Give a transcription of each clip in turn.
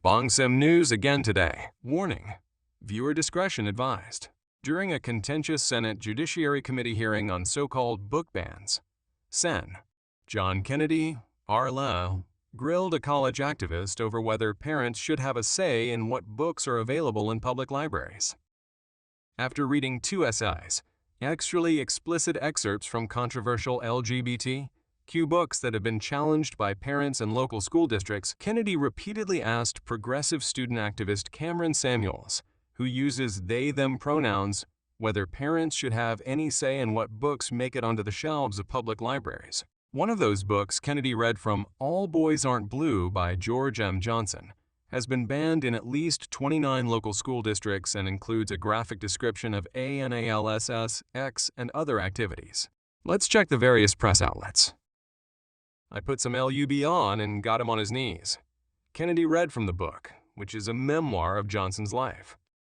Bongsim News again today. Warning: viewer discretion advised. During a contentious Senate Judiciary Committee hearing on so-called book bans, Sen. John Kennedy, R.L., grilled a college activist over whether parents should have a say in what books are available in public libraries. After reading two essays, extremely explicit excerpts from controversial LGBTQ books that have been challenged by parents and local school districts, Kennedy repeatedly asked progressive student activist Cameron Samuels, who uses they-them pronouns, whether parents should have any say in what books make it onto the shelves of public libraries. One of those books Kennedy read from, All Boys Aren't Blue by George M. Johnson, has been banned in at least 29 local school districts and includes a graphic description of ANALSS, X, and other activities. Let's check the various press outlets. I put some LUB on and got him on his knees. Kennedy read from the book, which is a memoir of Johnson's life.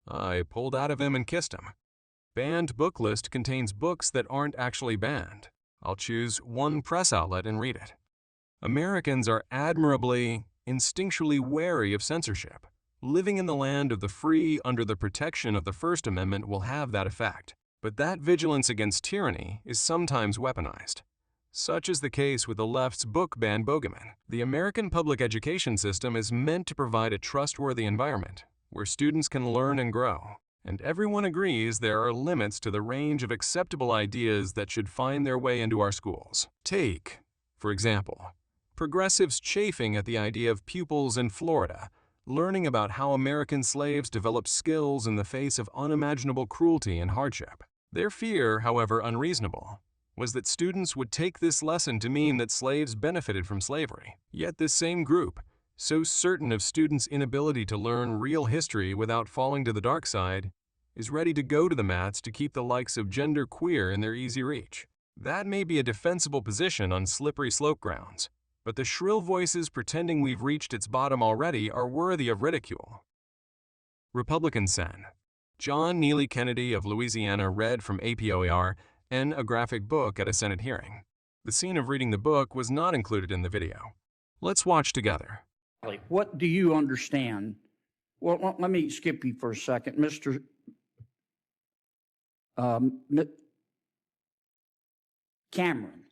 I pulled out of him and kissed him. Banned book list contains books that aren't actually banned. I'll choose one press outlet and read it. Americans are admirably, instinctually wary of censorship. Living in the land of the free under the protection of the First Amendment will have that effect. But that vigilance against tyranny is sometimes weaponized. Such is the case with the left's book ban bogeyman. The American public education system is meant to provide a trustworthy environment where students can learn and grow. And everyone agrees there are limits to the range of acceptable ideas that should find their way into our schools. Take, for example, progressives chafing at the idea of pupils in Florida learning about how American slaves developed skills in the face of unimaginable cruelty and hardship. Their fear, however unreasonable, was that students would take this lesson to mean that slaves benefited from slavery. Yet this same group, so certain of students' inability to learn real history without falling to the dark side, is ready to go to the mats to keep the likes of gender queer in their easy reach. That may be a defensible position on slippery slope grounds, but the shrill voices pretending we've reached its bottom already are worthy of ridicule. Republican Sen. John Neely Kennedy of Louisiana read from APOAR rnographic book at a Senate hearing. The scene of reading the book was not included in the video. Let's watch together. What do you understand? Well, let me skip you for a second. Mr. Cameron,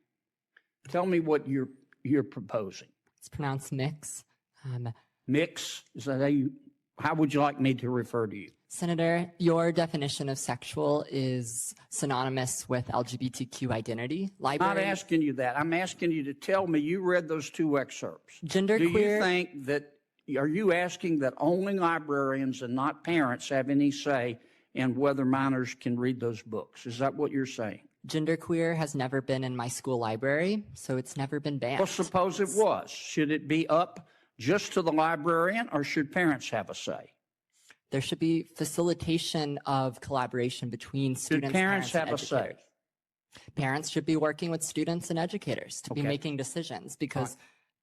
tell me what you're proposing. It's pronounced mix. Mix? Is that how would you like me to refer to you? Senator, your definition of sexual is synonymous with LGBTQ identity. I'm not asking you that. I'm asking you to tell me you read those two excerpts. Genderqueer. Do you think that, are you asking that only librarians and not parents have any say in whether minors can read those books? Is that what you're saying? Genderqueer has never been in my school library, so it's never been banned. Well, suppose it was. Should it be up just to the librarian, or should parents have a say? There should be facilitation of collaboration between students. Should parents have and a say? Parents should be working with students and educators to be making decisions, because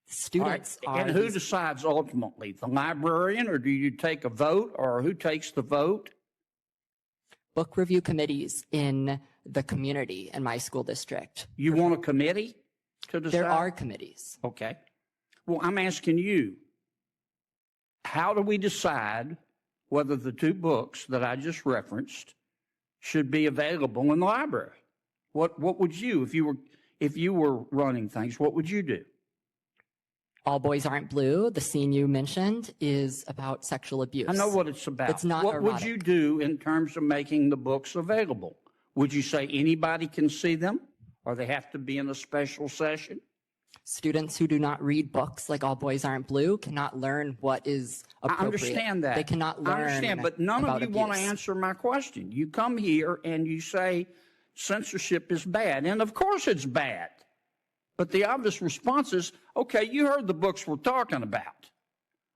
students are. And who decides ultimately? The librarian, or do you take a vote, or who takes the vote? Book review committees in the community in my school district. You want a committee to decide? There are committees. Okay. Well, I'm asking you, how do we decide whether the two books that I just referenced should be available in the library? What would you, if you were running things, what would you do? All Boys Aren't Blue, the scene you mentioned, is about sexual abuse. I know what it's about. It's not What erotic. would you do in terms of making the books available? Would you say anybody can see them, or they have to be in a special session? Students who do not read books like All Boys Aren't Blue cannot learn what is appropriate. I understand that. They cannot learn. I understand, but none of you want to answer my question. You come here and you say censorship is bad, and of course it's bad. But the obvious response is, okay, you heard the books we're talking about.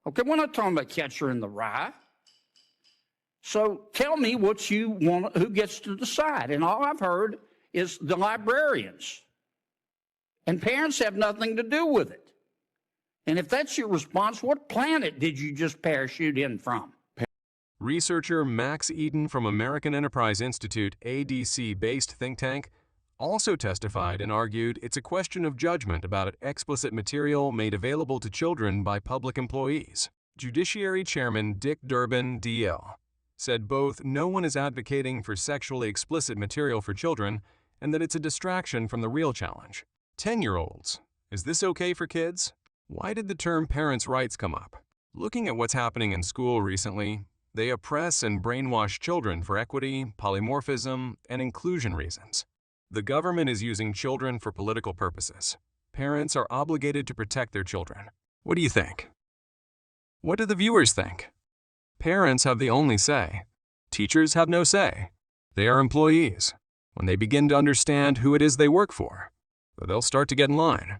Okay, we're not talking about Catcher in the Rye. So tell me what you want, who gets to decide. And all I've heard is the librarians. And parents have nothing to do with it. And if that's your response, what planet did you just parachute in from? Researcher Max Eden from American Enterprise Institute, ADC-based think tank, also testified and argued it's a question of judgment about explicit material made available to children by public employees. Judiciary Chairman Dick Durbin, DL, said both no one is advocating for sexually explicit material for children and that it's a distraction from the real challenge. 10-year-olds, is this okay for kids? Why did the term parents' rights come up? Looking at what's happening in school recently, they oppress and brainwash children for equity, polymorphism, and inclusion reasons. The government is using children for political purposes. Parents are obligated to protect their children. What do you think? What do the viewers think? Parents have the only say. Teachers have no say. They are employees. When they begin to understand who it is they work for, they'll start to get in line.